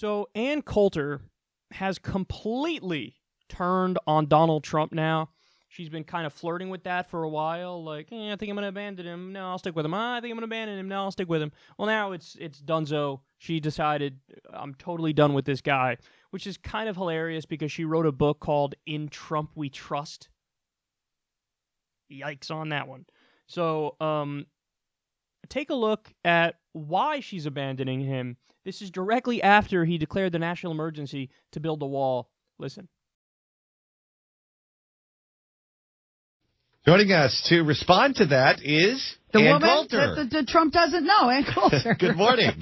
So Ann Coulter has completely turned on Donald Trump now. She's been kind of flirting with that for a while, like, I think I'm going to abandon him. No, I'll stick with him. I think I'm going to abandon him. No, I'll stick with him. Well, now it's donezo. She decided, I'm totally done with this guy, which is kind of hilarious because she wrote a book called In Trump We Trust. Yikes on that one. So, take a look at why she's abandoning him. This is directly after he declared the national emergency to build the wall. Listen. Joining us to respond to that is the Ann woman Coulter. that Trump doesn't know, Ann Coulter. Good morning.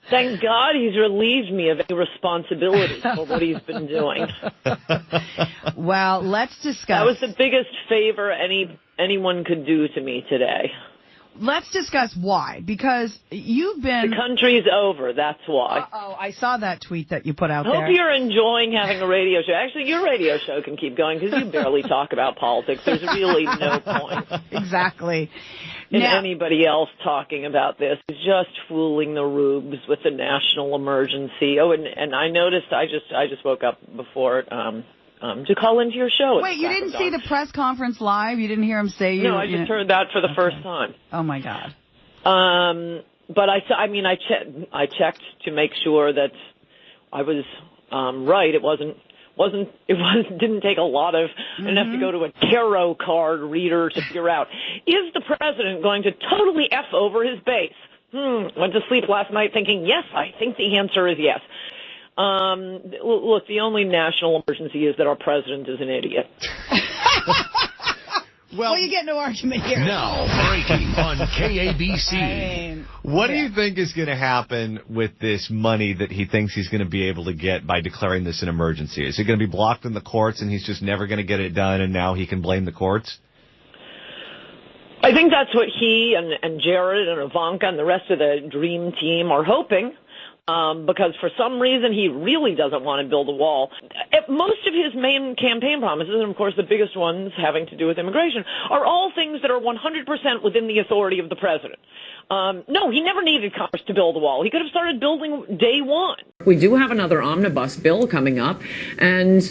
Thank God he's relieved me of any responsibility for what he's been doing. Well, let's discuss. That was the biggest favor anyone could do to me today. Let's discuss why, because you've been... The country's over, that's why. Uh-oh, I saw that tweet that you put out I there. hope you're enjoying having a radio show. Actually, your radio show can keep going because you barely talk about politics. There's really no point. Exactly. In anybody else talking about this. It's just fooling the rubes with the national emergency. Oh, and I noticed, I just woke up before to call into your show. Wait, you didn't see the press conference live? You didn't hear him say you? No, I just heard that for the first time. Oh my God. But I checked to make sure that I was right. Didn't take a lot of, I didn't have to go to a tarot card reader to figure out, is the president going to totally F over his base? Went to sleep last night thinking, yes, I think the answer is yes. Look, the only national emergency is that our president is an idiot. Well, you get no argument here. Now, breaking on KABC. What do you think is going to happen with this money that he thinks he's going to be able to get by declaring this an emergency? Is it going to be blocked in the courts and he's just never going to get it done and now he can blame the courts? I think that's what he and Jared and Ivanka and the rest of the dream team are hoping. Because for some reason he really doesn't want to build a wall. Most of his main campaign promises, and of course the biggest ones having to do with immigration, are all things that are 100% within the authority of the president. No, he never needed Congress to build a wall. He could have started building day one. We do have another omnibus bill coming up, and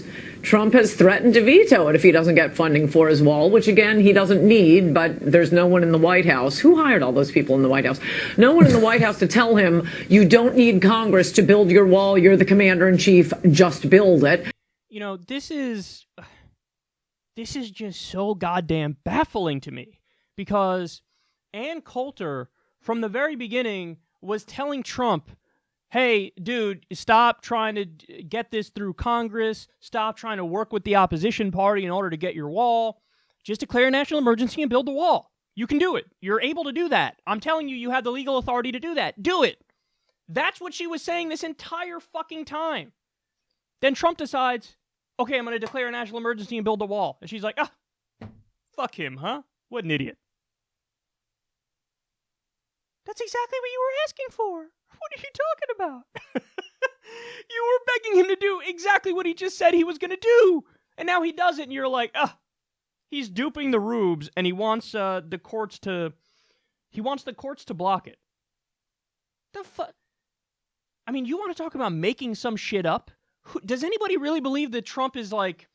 Trump has threatened to veto it if he doesn't get funding for his wall, which, again, he doesn't need, but there's no one in the White House. Who hired all those people in the White House? No one in the White House to tell him, you don't need Congress to build your wall. You're the commander-in-chief. Just build it. You know, this is just so goddamn baffling to me because Ann Coulter, from the very beginning, was telling Trump, hey, dude, stop trying to get this through Congress. Stop trying to work with the opposition party in order to get your wall. Just declare a national emergency and build the wall. You can do it. You're able to do that. I'm telling you, you have the legal authority to do that. Do it. That's what she was saying this entire fucking time. Then Trump decides, okay, I'm going to declare a national emergency and build the wall. And she's like, fuck him, huh? What an idiot. That's exactly what you were asking for. What are you talking about? You were begging him to do exactly what he just said he was going to do. And now he does it, and you're like, he's duping the rubes, and he wants the courts to block it. The fuck? I mean, you want to talk about making some shit up? Does anybody really believe that Trump is like,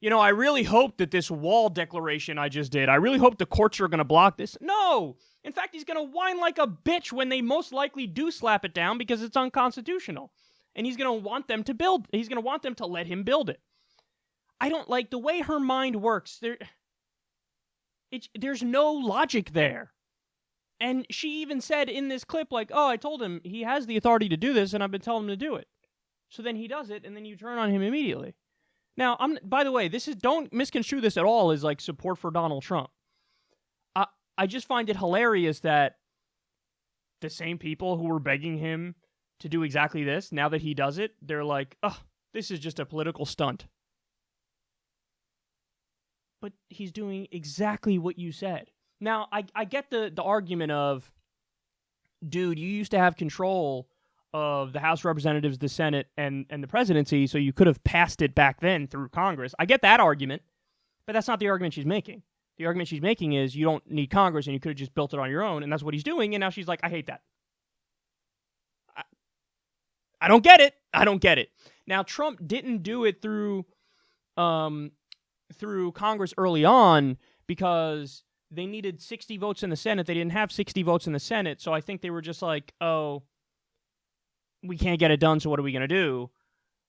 I really hope that this wall declaration I just did, I really hope the courts are going to block this? No! In fact, he's going to whine like a bitch when they most likely do slap it down because it's unconstitutional. And he's going to want them to let him build it. I don't like the way her mind works. There's no logic there. And she even said in this clip, like, I told him he has the authority to do this, and I've been telling him to do it. So then he does it, and then you turn on him immediately. Now, by the way, don't misconstrue this at all as like support for Donald Trump. I just find it hilarious that the same people who were begging him to do exactly this, now that he does it, they're like, this is just a political stunt. But he's doing exactly what you said. Now, I get the argument of, dude, you used to have control of the House of Representatives, the Senate, and the presidency, so you could have passed it back then through Congress. I get that argument, but that's not the argument she's making. The argument she's making is you don't need Congress and you could have just built it on your own, and that's what he's doing, and now she's like, I hate that. I don't get it. I don't get it. Now, Trump didn't do it through Congress early on because they needed 60 votes in the Senate. They didn't have 60 votes in the Senate, so I think they were just like, oh, we can't get it done, so what are we going to do?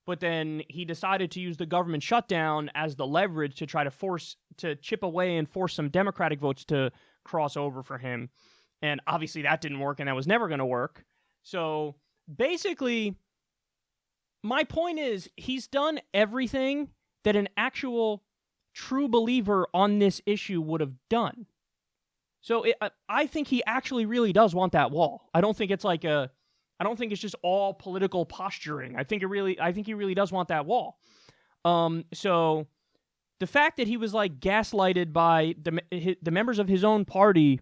But then he decided to use the government shutdown as the leverage to try to chip away and force some Democratic votes to cross over for him. And obviously that didn't work, and that was never going to work. So basically, my point is he's done everything that an actual true believer on this issue would have done. So I think he actually really does want that wall. I don't think it's just all political posturing. I think he really does want that wall. So the fact that he was like gaslighted by the members of his own party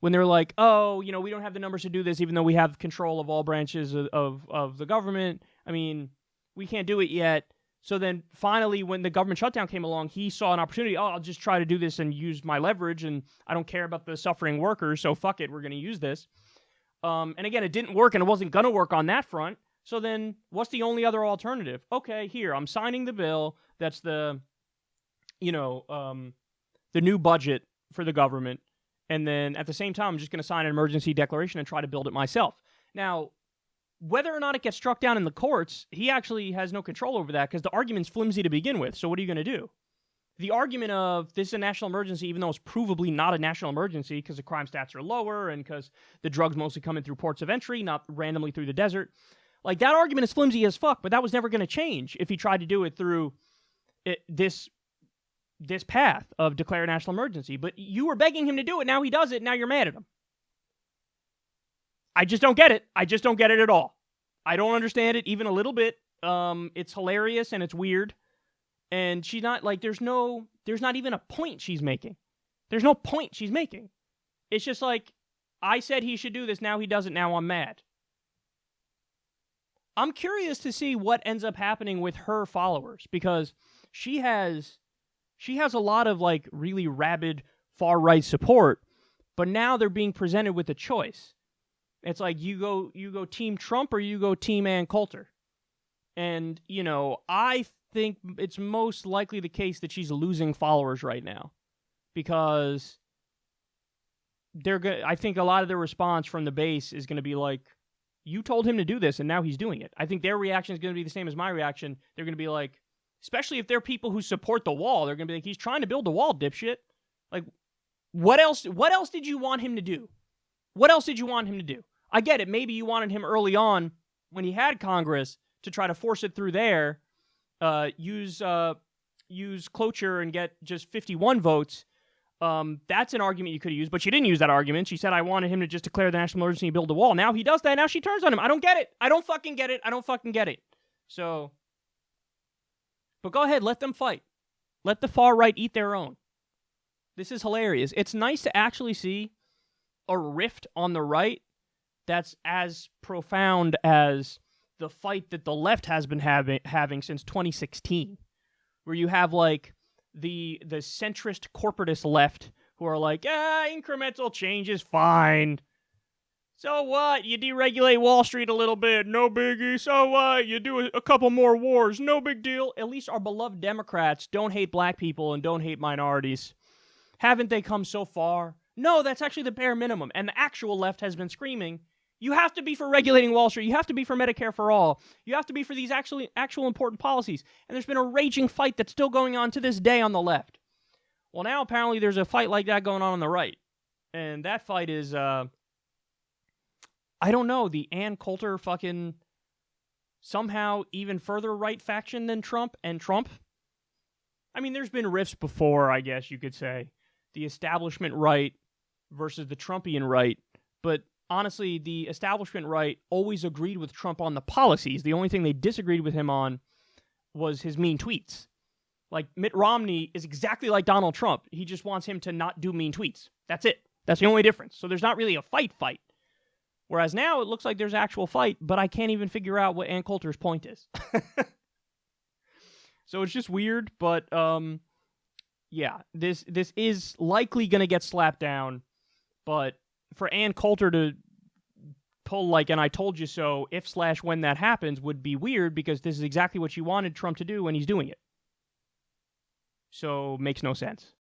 when they're like, oh, we don't have the numbers to do this, even though we have control of all branches of the government. I mean, we can't do it yet. So then finally, when the government shutdown came along, he saw an opportunity. Oh, I'll just try to do this and use my leverage, and I don't care about the suffering workers, so fuck it, we're going to use this. And again, it didn't work, and it wasn't going to work on that front. So then what's the only other alternative? Okay, here, I'm signing the bill. That's the new budget for the government. And then at the same time, I'm just going to sign an emergency declaration and try to build it myself. Now, whether or not it gets struck down in the courts, he actually has no control over that because the argument's flimsy to begin with. So what are you going to do? The argument of this is a national emergency, even though it's provably not a national emergency because the crime stats are lower and because the drugs mostly come in through ports of entry, not randomly through the desert. Like, that argument is flimsy as fuck, but that was never going to change if he tried to do it through this path of declare a national emergency. But you were begging him to do it. Now he does it. Now you're mad at him. I just don't get it. I just don't get it at all. I don't understand it even a little bit. It's hilarious and it's weird. And she's not like, there's not even a point she's making. There's no point she's making. It's just like, I said he should do this, now he does it, now I'm mad. I'm curious to see what ends up happening with her followers, because she has a lot of like really rabid far-right support, but now they're being presented with a choice. It's like, you go Team Trump or you go Team Ann Coulter. And, I think it's most likely the case that she's losing followers right now, because I think a lot of their response from the base is going to be like, you told him to do this and now he's doing it. I think their reaction is going to be the same as my reaction. They're going to be like, especially if they're people who support the wall, they're going to be like, he's trying to build a wall, dipshit. Like, what else did you want him to do? What else did you want him to do? I get it. Maybe you wanted him early on when he had Congress to try to force it through there, use cloture and get just 51 votes. That's an argument you could have used, but she didn't use that argument. She said, I wanted him to just declare the national emergency and build a wall. Now he does that. Now she turns on him. I don't get it. I don't fucking get it. I don't fucking get it. So, but go ahead. Let them fight. Let the far right eat their own. This is hilarious. It's nice to actually see a rift on the right that's as profound as the fight that the left has been having since 2016, where you have like the centrist corporatist left who are like, incremental change is fine. So what? You deregulate Wall Street a little bit, no biggie. So what? You do a couple more wars, no big deal. At least our beloved Democrats don't hate black people and don't hate minorities. Haven't they come so far? No, that's actually the bare minimum. And the actual left has been screaming, you have to be for regulating Wall Street. You have to be for Medicare for all. You have to be for these actual important policies. And there's been a raging fight that's still going on to this day on the left. Well, now apparently there's a fight like that going on the right. And that fight is, I don't know, the Ann Coulter fucking somehow even further right faction than Trump and Trump. I mean, there's been rifts before, I guess you could say. The establishment right versus the Trumpian right. But honestly, the establishment right always agreed with Trump on the policies. The only thing they disagreed with him on was his mean tweets. Like, Mitt Romney is exactly like Donald Trump. He just wants him to not do mean tweets. That's it. That's the only difference. So there's not really a fight. Whereas now it looks like there's actual fight, but I can't even figure out what Ann Coulter's point is. So it's just weird, but yeah, this is likely going to get slapped down, but for Ann Coulter to pull like "and I told you so" if/when that happens would be weird because this is exactly what you wanted Trump to do and he's doing it. So makes no sense.